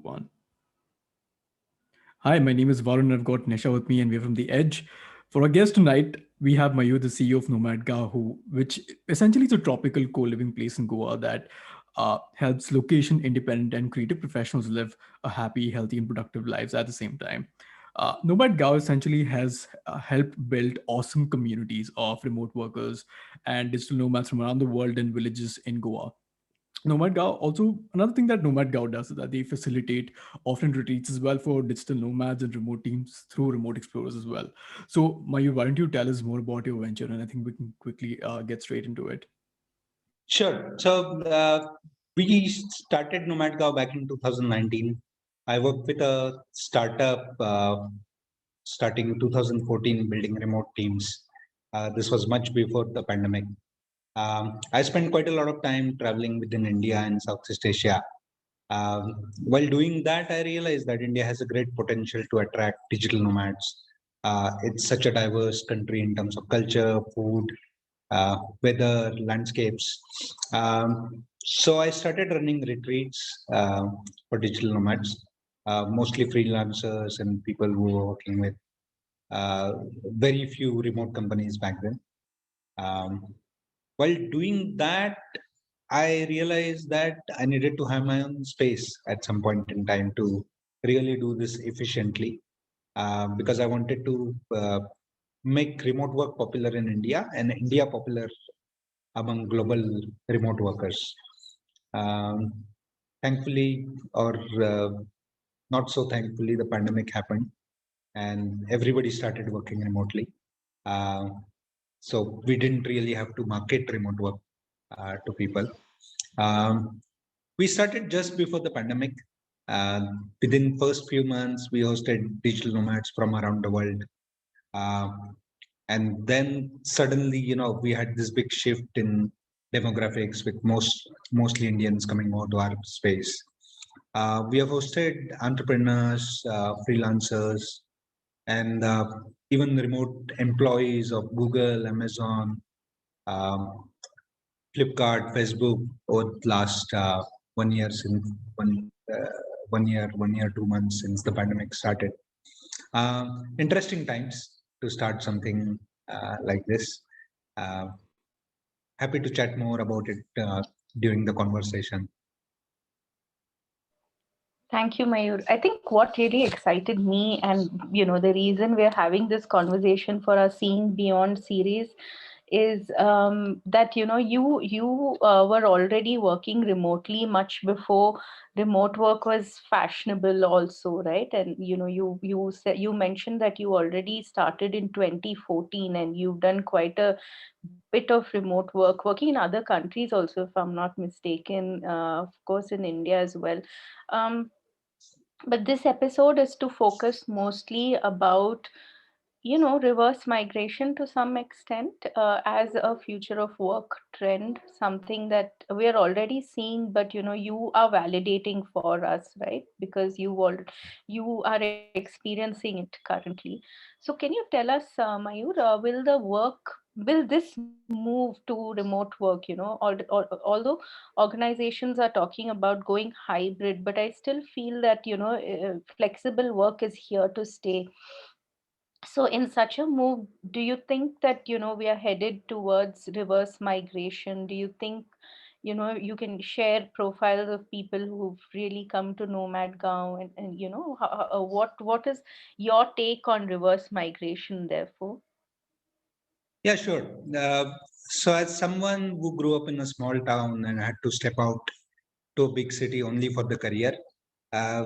One. Hi, my name is Varun. I've got Nisha with me, and we're from The Edge. For our guest tonight, we have Mayur, the CEO of Nomad Gahu, which essentially is a tropical co-living place in Goa that helps location-independent and creative professionals live a happy, healthy, and productive lives at the same time. Nomad Gahu essentially has helped build awesome communities of remote workers and digital nomads from around the world in villages in Goa. NomadGao also, another thing that NomadGao does is that they facilitate often retreats as well for digital nomads and remote teams through remote explorers as well. So Mayur, why don't you tell us more about your venture, and I think we can quickly get straight into it. Sure. We started NomadGao back in 2019. I worked with a startup starting 2014 building remote teams. This was much before the pandemic. I spent quite a lot of time traveling within India and Southeast Asia. While doing that, I realized that India has a great potential to attract digital nomads. It's such a diverse country in terms of culture, food, weather, landscapes. So I started running retreats for digital nomads, mostly freelancers and people who were working with uh, very few remote companies back then. Um, while doing that, I realized that I needed to have my own space at some point in time to really do this efficiently because I wanted to make remote work popular in India and India popular among global remote workers. Um, thankfully, or not so thankfully, the pandemic happened and everybody started working remotely. Uh, so we didn't really have to market remote work to people. Um, we started just before the pandemic. Within first few months, we hosted digital nomads from around the world. Uh, and then suddenly, we had this big shift in demographics with mostly Indians coming over to our space. We have hosted entrepreneurs, freelancers, and even remote employees of Google, Amazon, um, Flipkart, Facebook over the last 1 year since 2 months since the pandemic started. Interesting times to start something like this. Uh, Happy to chat more about it during the conversation. Thank you, Mayur. I think what really excited me, and the reason we're having this conversation for our Seeing Beyond series, is that you were already working remotely much before remote work was fashionable, also, right? And you said, you mentioned that you already started in 2014, and you've done quite a bit of remote work, working in other countries also, if I'm not mistaken. Of course, in India as well. Um, but this episode is to focus mostly about reverse migration to some extent, as a future of work trend, something that we are already seeing, but you are validating for us, right? Because you are experiencing it currently. So can you tell us, Mayur, will this move to remote work, although organizations are talking about going hybrid, but I still feel that flexible work is here to stay. So in such a move, do you think that we are headed towards reverse migration? Do you think you can share profiles of people who've really come to Nomad Gaon, and what is your take on reverse migration, therefore? Yeah, sure. So, as someone who grew up in a small town and had to step out to a big city only for the career, uh,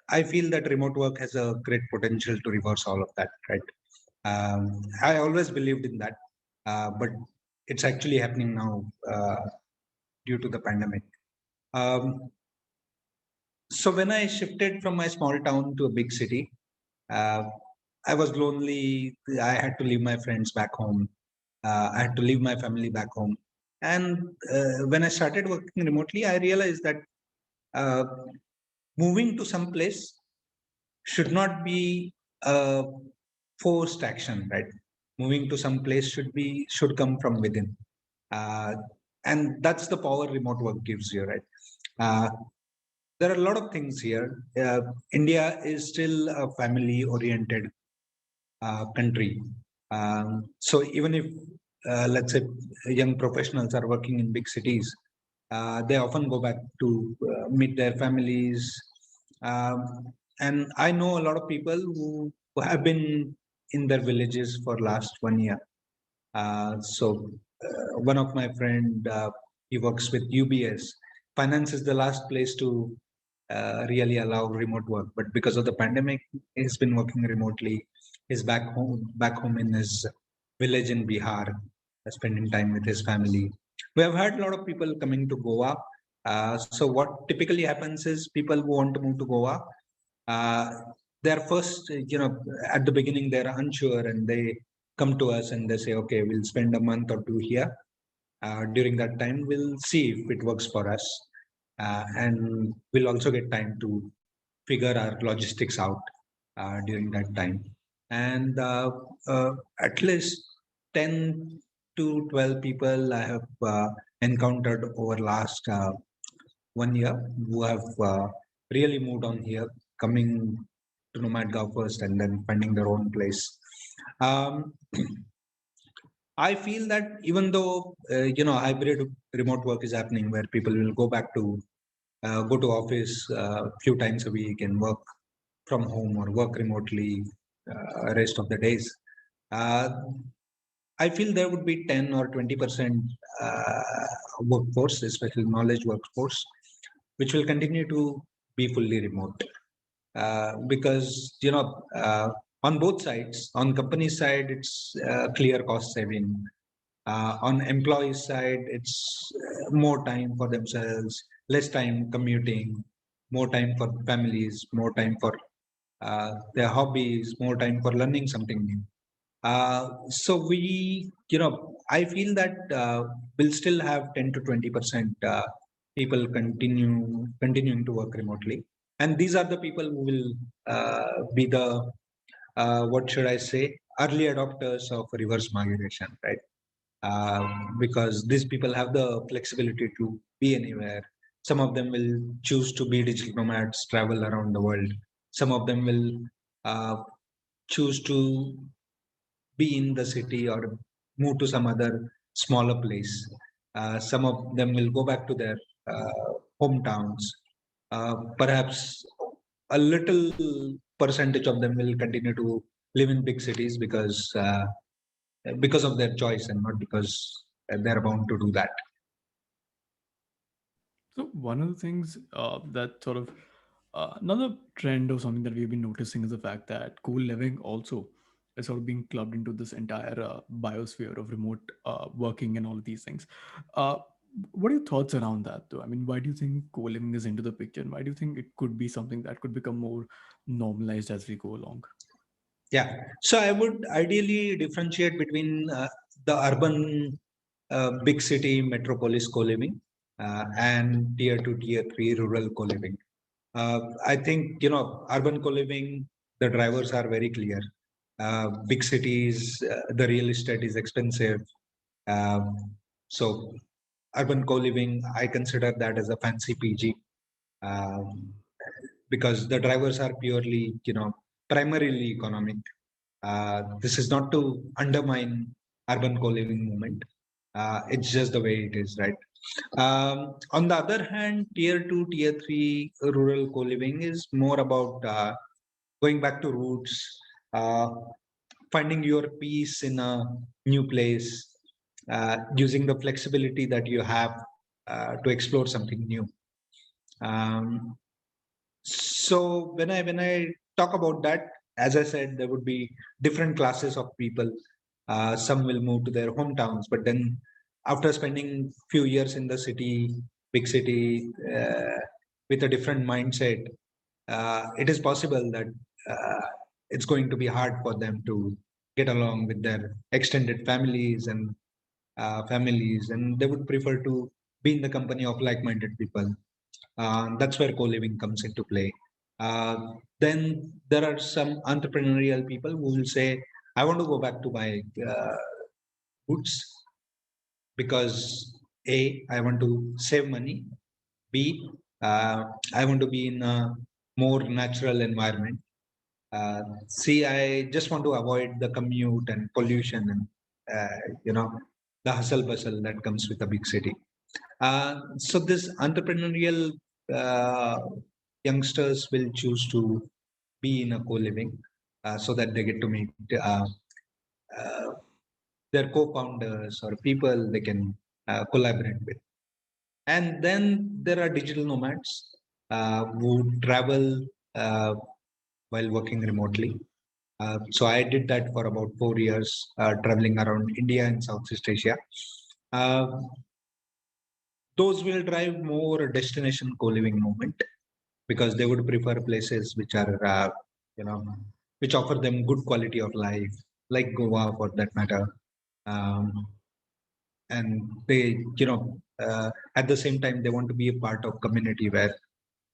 I feel that remote work has a great potential to reverse all of that, right? I always believed in that, but it's actually happening now due to the pandemic. Um, so when I shifted from my small town to a big city, uh, I was lonely. I had to leave my friends back home. I had to leave my family back home. And when I started working remotely, I realized that uh, moving to some place should not be a forced action, right? Moving to some place should come from within, uh, and that's the power remote work gives you, right? Uh, there are a lot of things here. India is still a family-oriented country. So even if, let's say, young professionals are working in big cities, they often go back to meet their families. And I know a lot of people who have been in their villages for last 1 year. One of my friend, he works with UBS. Finance is the last place to really allow remote work, but because of the pandemic, he's been working remotely. He's back home in his village in Bihar, spending time with his family. We have had a lot of people coming to Goa. So what typically happens is people who want to move to Goa, they're first, at the beginning they're unsure and they come to us and they say, okay, we'll spend a month or two here. During that time, we'll see if it works for us. And we'll also get time to figure our logistics out during that time. And at least 10 to 12 people I have encountered over last 1 year who have really moved on here, coming to NomadGao first and then finding their own place. I feel that even though hybrid remote work is happening, where people will go back to go to office a few times a week and work from home or work remotely rest of the days, I feel there would be 10 or 20% workforce, especially knowledge workforce, which will continue to be fully remote. Because on both sides, on company side, it's clear cost saving. On employee side, it's more time for themselves, less time commuting, more time for families, more time for their hobbies, more time for learning something new. So I feel that we'll still have 10 to 20% people continuing to work remotely, and these are the people who will be the what should I say, early adopters of reverse migration, right? Because these people have the flexibility to be anywhere. Some of them will choose to be digital nomads, travel around the world. Some of them will choose to be in the city or move to some other smaller place. Some of them will go back to their hometowns. Perhaps a little percentage of them will continue to live in big cities because of their choice and not because they're bound to do that. So one of the things that sort of another trend or something that we've been noticing is the fact that co-living also is sort of being clubbed into this entire biosphere of remote working and all of these things. Uh, what are your thoughts around that, though? I mean, why do you think co-living is into the picture, and why do you think it could be something that could become more normalized as we go along? Yeah. So I would ideally differentiate between the urban big city metropolis co-living and tier 2, tier 3 rural co-living. I think, urban co-living, the drivers are very clear. Big cities, the real estate is expensive. Um, so urban co-living, I consider that as a fancy PG, um, because the drivers are purely, primarily economic. This is not to undermine urban co-living movement. It's just the way it is, right? On the other hand, tier 2, tier 3 rural co-living is more about going back to roots, uh, finding your peace in a new place, using the flexibility that you have to explore something new. Um, so when I talk about that, as I said, there would be different classes of people. Some will move to their hometowns, but then after spending few years in the city, big city, with a different mindset, it is possible that it's going to be hard for them to get along with their extended families, and they would prefer to be in the company of like-minded people. That's where co-living comes into play. Then there are some entrepreneurial people who will say, I want to go back to my roots because A, I want to save money. B, I want to be in a more natural environment. I just want to avoid the commute and pollution and the hustle bustle that comes with a big city. So this entrepreneurial uh, youngsters will choose to be in a co-living so that they get to meet uh, their co-founders or people they can collaborate with. And then there are digital nomads who travel while working remotely. So I did that for about 4 years, traveling around India and Southeast Asia. Uh, those will drive more destination co-living movement because they would prefer places which are, which offer them good quality of life, like Goa for that matter. Um, and they, at the same time, they want to be a part of community where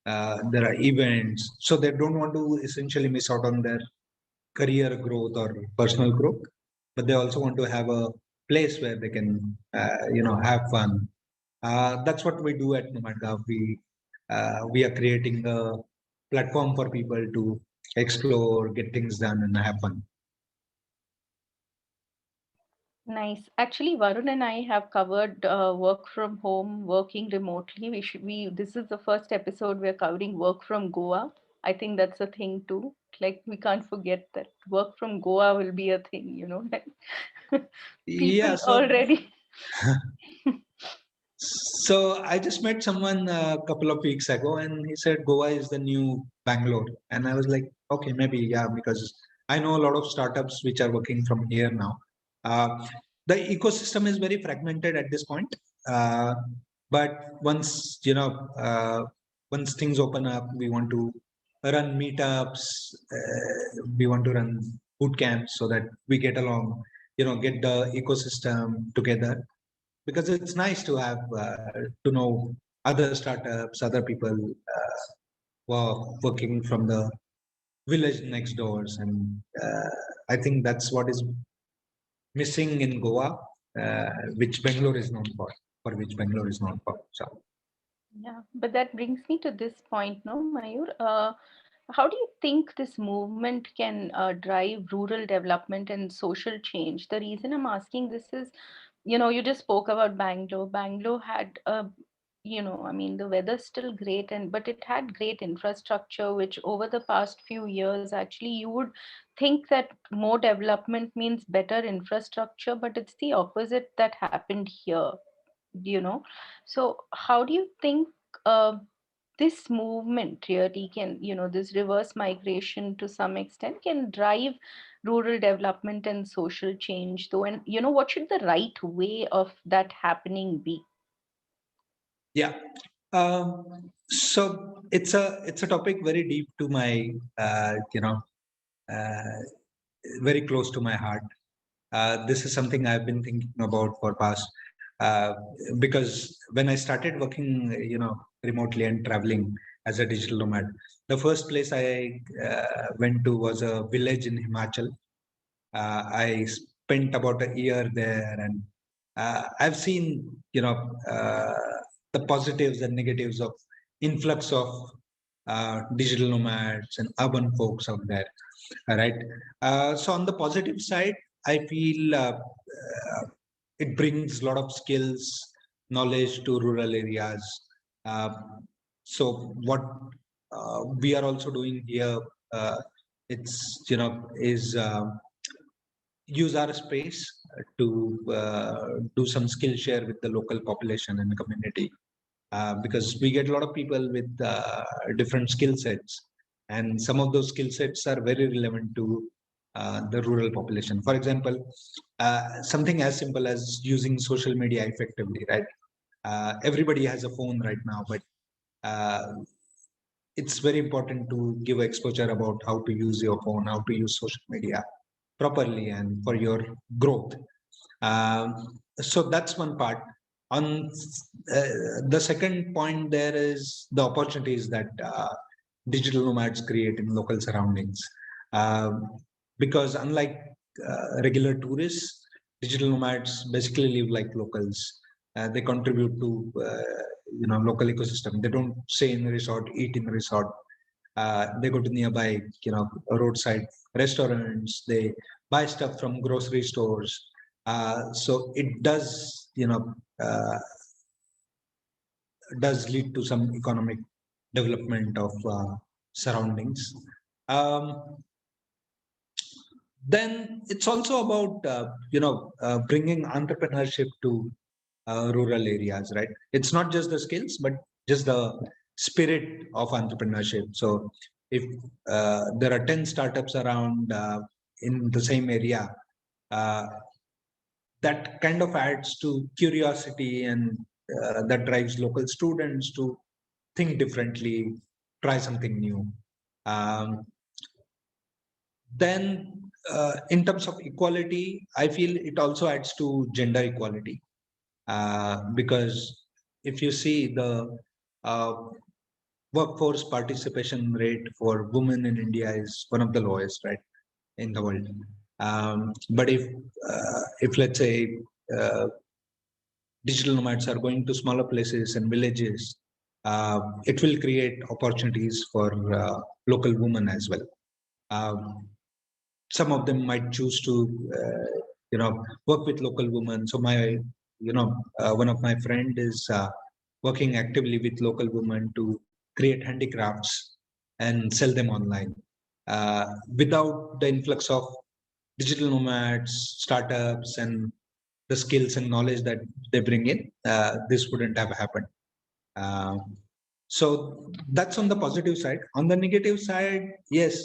there are events. So they don't want to essentially miss out on their career growth or personal growth, but they also want to have a place where they can, have fun. That's what we do at Nomadgav. We are creating a platform for people to explore, get things done, and have fun. Nice. Actually, Varun and I have covered work from home, working remotely. This is the first episode we're covering work from Goa. I think that's a thing too. Like we can't forget that work from Goa will be a thing, you know. Yeah. People already. So I just met someone a couple of weeks ago, and he said Goa is the new Bangalore, and I was like, okay, maybe yeah, because I know a lot of startups which are working from here now. The ecosystem is very fragmented at this point, but once things open up, we want to run meetups, we want to run boot camps so that we get along, get the ecosystem together because it's nice to have to know other startups, other people who are working from the village next doors, and I think that's what is missing in Goa, which Bangalore is known for which Bangalore is known for. So. Yeah, but that brings me to this point, no, Mayur. How do you think this movement can drive rural development and social change? The reason I'm asking this is, you just spoke about Bangalore. Bangalore had I mean, the weather's still great, but it had great infrastructure, which over the past few years, actually, you would think that more development means better infrastructure, but it's the opposite that happened here, you know. So, how do you think uh, this movement really can, this reverse migration to some extent can drive rural development and social change, though? And, what should the right way of that happening be? Yeah. So it's a topic very deep to my uh, very close to my heart. This is something I've been thinking about for past uh, because when I started working, remotely and traveling as a digital nomad, the first place I went to was a village in Himachal. I spent about a year there, and I've seen, the positives and negatives of influx of digital nomads and urban folks out there. All right. So on the positive side, I feel it brings a lot of skills, knowledge to rural areas. Uh, so what we are also doing here, it's is use our space to do some skill share with the local population and the community because we get a lot of people with different skill sets, and some of those skill sets are very relevant to the rural population. For example, something as simple as using social media effectively, right? Everybody has a phone right now, but uh, it's very important to give exposure about how to use your phone, how to use social media properly and for your growth. So that's one part. On the second point, there is the opportunities that digital nomads create in local surroundings. Because unlike regular tourists, digital nomads basically live like locals. They contribute to local ecosystem. They don't stay in a resort, eat in a resort. They go to nearby roadside restaurants. They buy stuff from grocery stores. So it does lead to some economic development of surroundings. Then it's also about bringing entrepreneurship to rural areas, right? It's not just the skills, but just the spirit of entrepreneurship. So if there are 10 startups around in the same area, that kind of adds to curiosity, and that drives local students to think differently, try something new. Then in terms of equality, I feel it also adds to gender equality, because if you see the workforce participation rate for women in India is one of the lowest, right, in the world. But if let's say digital nomads are going to smaller places and villages, it will create opportunities for local women as well. Some of them might choose to work with local women. So one of my friend is working actively with local women to create handicrafts and sell them online. Without the influx of digital nomads, startups, and the skills and knowledge that they bring in, this wouldn't have happened. So that's on the positive side. On the negative side, yes,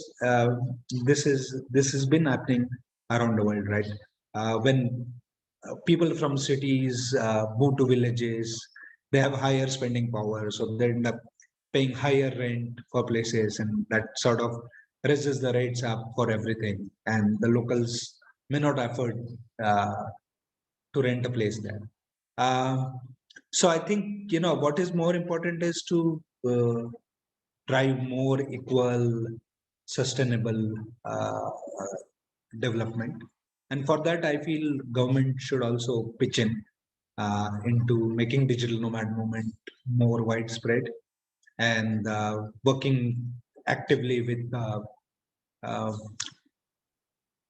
this has been happening around the world, right? When people from cities move to villages, they have higher spending power, so they end up paying higher rent for places, and that sort of raises the rates up for everything, and the locals may not afford to rent a place there. So I think what is more important is to drive more equal, sustainable development, and for that I feel government should also pitch in into making digital nomad movement more widespread, and working actively with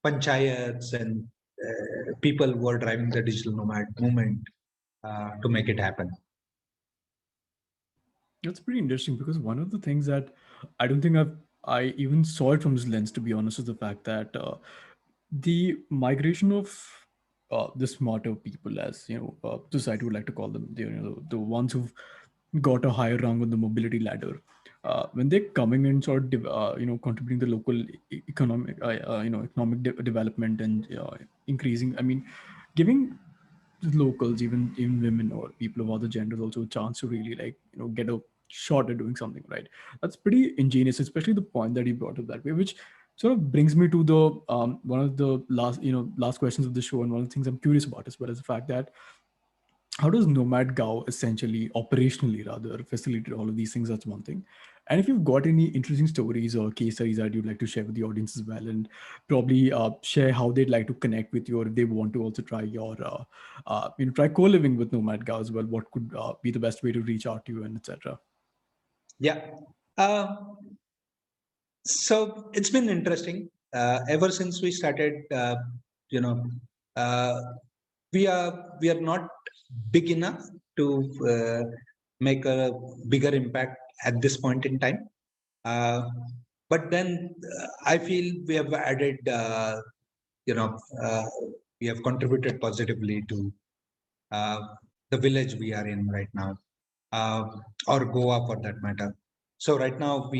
panchayats and people who are driving the digital nomad movement to make it happen. That's pretty interesting, because one of the things that I don't think I even saw it from this lens, to be honest, is the fact that the migration of the smarter people, as society would like to call them, the ones who've got a higher rung on the mobility ladder, when they're coming in, sort of contributing the local economic development, and increasing, I mean, giving locals, even women or people of other genders, also a chance to really get a shot at doing something, right? That's pretty ingenious, especially the point that he brought up that way, which sort of brings me to the one of the last questions of the show, and one of the things I'm curious about as well, is the fact that how does Nomad Gao essentially, operationally rather, facilitate all of these things? That's one thing. And if you've got any interesting stories or case studies that you'd like to share with the audience as well, and probably share how they'd like to connect with you, or if they want to also try your, try co-living with Nomad Gao as well, what could be the best way to reach out to you, and etc. Yeah. So it's been interesting ever since we started. We are not big enough to make a bigger impact at this point in time. But then I feel we have added, we have contributed positively to the village we are in right now, or Goa for that matter. So right now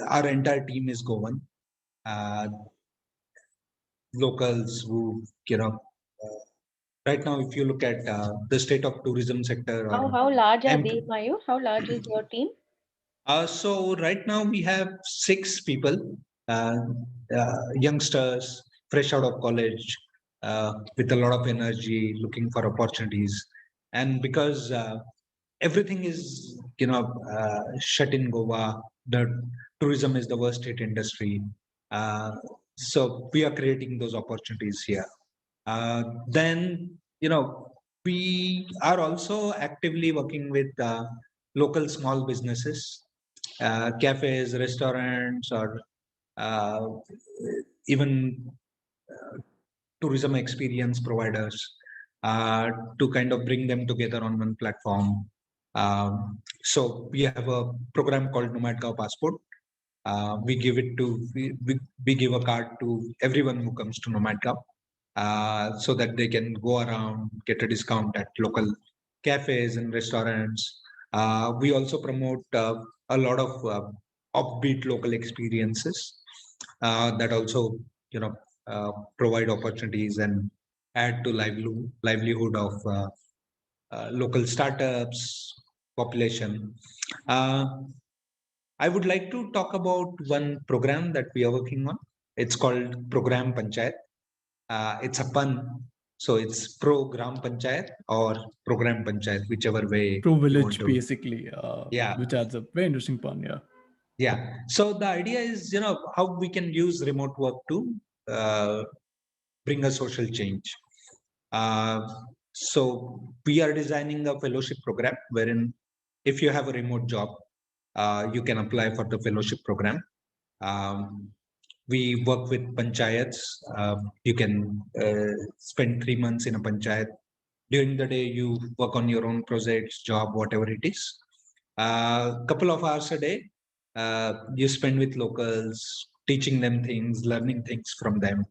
our entire team is Goan. Locals who, right now, if you look at the state of tourism sector. How large are they, Mayur? How large is your team? So right now we have 6 people, youngsters, fresh out of college, with a lot of energy, looking for opportunities. And because everything is, shut in Goa, the tourism is the worst hit industry. So we are creating those opportunities here. Then, We are also actively working with local small businesses, cafes, restaurants, or uh, even tourism experience providers to kind of bring them together on one platform. So we have a program called Nomadgaon Passport. We give it to we give a card to everyone who comes to Nomadgaon, so that they can go around, get a discount at local cafes and restaurants. We also promote a lot of offbeat local experiences that also, you know, provide opportunities and add to livelihood of local startups, population. I would like to talk about one program that we are working on. It's called Program Panchayat. It's a pun, so it's Pro Gram Panchayat or Program Panchayat, whichever way Pro you want village, to. basically, Yeah. which adds a very interesting pun. Yeah. Yeah. So the idea is, you know, how we can use remote work to bring a social change. So we are designing a fellowship program wherein if you have a remote job, you can apply for the fellowship program. We work with panchayats. You can spend 3 months in a panchayat. During the day, you work on your own projects, job, whatever it is. Couple of hours a day, you spend with locals, teaching them things, learning things from them.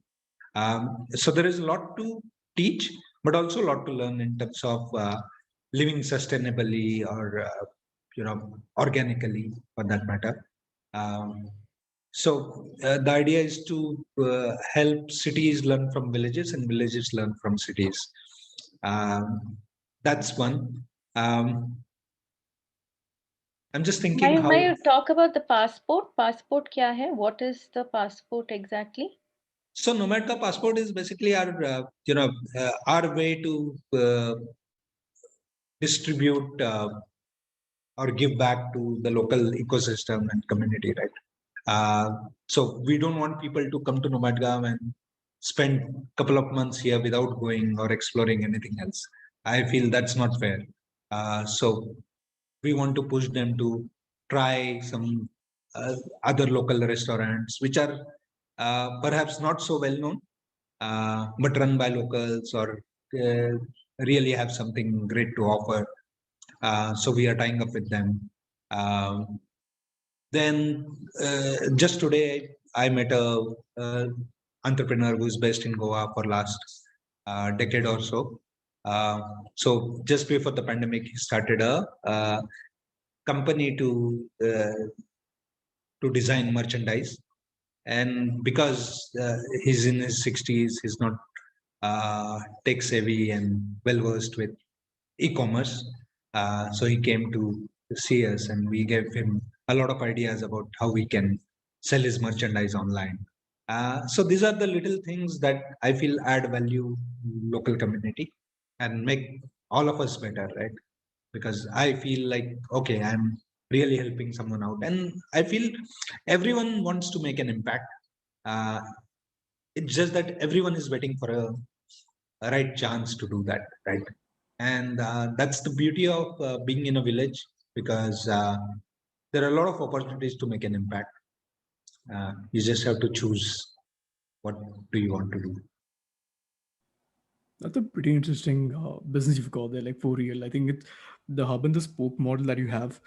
So there is a lot to teach, but also a lot to learn in terms of living sustainably or organically, for that matter. So the idea is to help cities learn from villages and villages learn from cities. That's one. I'm just thinking how. May you talk about the passport? Passport kya hai? What is the passport exactly? So Nomadgaon Passport is basically our our way to distribute or give back to the local ecosystem and community, right? So we don't want people to come to Nomadgaon and spend a couple of months here without going or exploring anything else. I feel that's not fair. So we want to push them to try some other local restaurants, which are perhaps not so well known, but run by locals or really have something great to offer. So we are tying up with them. Then just today, I met a entrepreneur who's based in Goa for last decade or so. So just before the pandemic, he started a company to design merchandise. And because he's in his 60s, he's not tech savvy and well versed with e-commerce. So he came to see us, and we gave him a lot of ideas about how we can sell his merchandise online. So these are the little things that I feel add value to local community and make all of us better, right? Because I feel like, okay, I'm really helping someone out, and I feel everyone wants to make an impact. Uh, it's just that everyone is waiting for a right chance to do that, right? And that's the beauty of being in a village, because there are a lot of opportunities to make an impact. You just have to choose what do you want to do. That's a pretty interesting business you've got there, like for real. I think it's the hub and the spoke model that you have,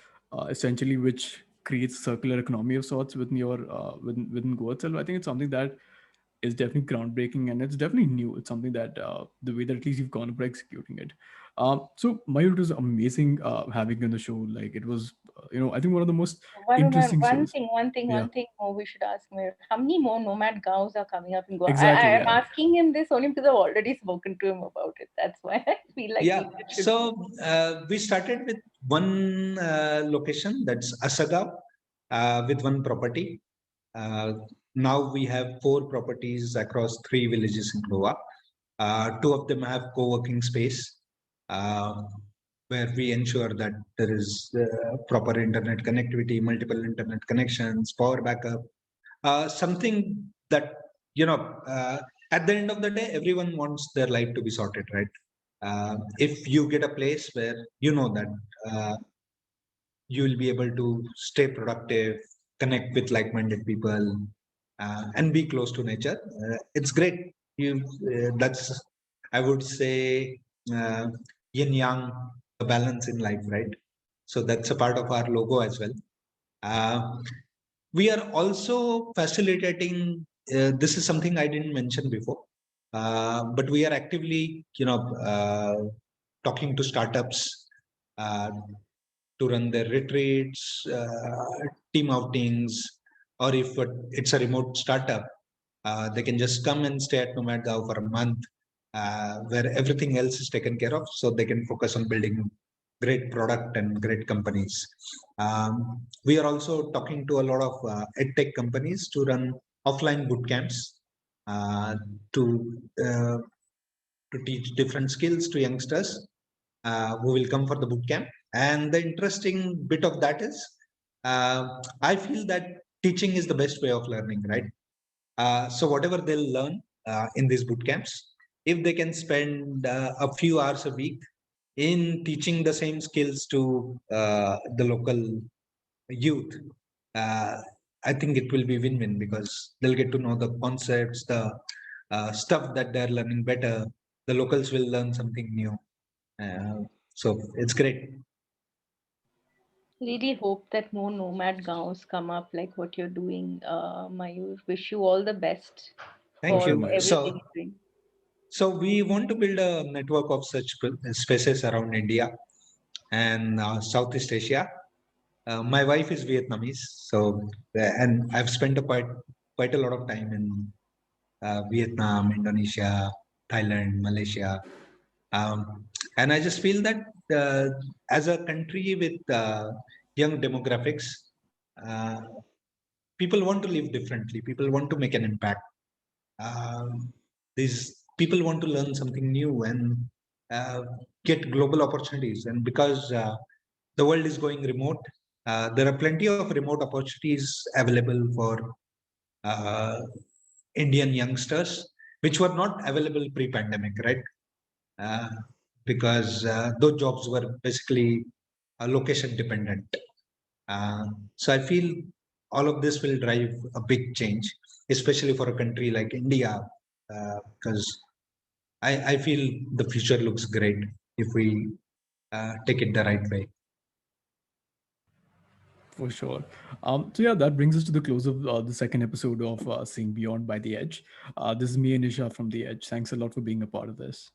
essentially, which creates circular economy of sorts within your within Go itself. I think it's something that is definitely groundbreaking, and it's definitely new. It's something that the way that at least you've gone about executing it. So Mayur, it was amazing having you on the show. Like it was, I think one of the most interesting shows. One thing more we should ask me. How many more nomad gaos are coming up in Goa? Exactly, I'm yeah. asking him this only because I've already spoken to him about it. That's why I feel like So we started with one location, that's Asagaon, with one property. Now we have 4 properties across 3 villages in Goa. 2 of them have co-working space, where we ensure that there is proper internet connectivity, multiple internet connections, power backup, something that, at the end of the day, everyone wants their life to be sorted, right? If you get a place where you know that you will be able to stay productive, connect with like-minded people, and be close to nature, it's great. That's, I would say, uh, yin yang, the balance in life, right? So that's a part of our logo as well. We are also facilitating. This is something I didn't mention before, but we are actively, talking to startups uh, to run their retreats, team outings, or if it's a remote startup, they can just come and stay at NomadGao for a month, where everything else is taken care of, so they can focus on building great product and great companies. We are also talking to a lot of edtech companies to run offline boot camps uh, to uh, to teach different skills to youngsters who will come for the boot camp. And the interesting bit of that is, I feel that teaching is the best way of learning, right? So whatever they'll learn in these boot camps, if they can spend a few hours a week in teaching the same skills to the local youth, uh, I think it will be win-win, because they'll get to know the concepts, the stuff that they're learning better. The locals will learn something new. So it's great. Really hope that more nomad gowns come up like what you're doing, Mayur. Wish you all the best Thank for sure, you. Mayur. everything you're doing. So we want to build a network of such spaces around India and Southeast Asia. My wife is Vietnamese, so and I've spent quite a lot of time in Vietnam, Indonesia, Thailand, Malaysia, and I just feel that as a country with young demographics, uh, people want to live differently. People want to make an impact. These people want to learn something new and uh, get global opportunities. And because the world is going remote, there are plenty of remote opportunities available for uh, Indian youngsters, which were not available pre-pandemic, right? Uh, because those jobs were basically location dependent. So I feel all of this will drive a big change, especially for a country like India, because I feel the future looks great if we take it the right way. For sure. So yeah, that brings us to the close of the second episode of Seeing Beyond by The Edge. This is me and Isha from The Edge. Thanks a lot for being a part of this.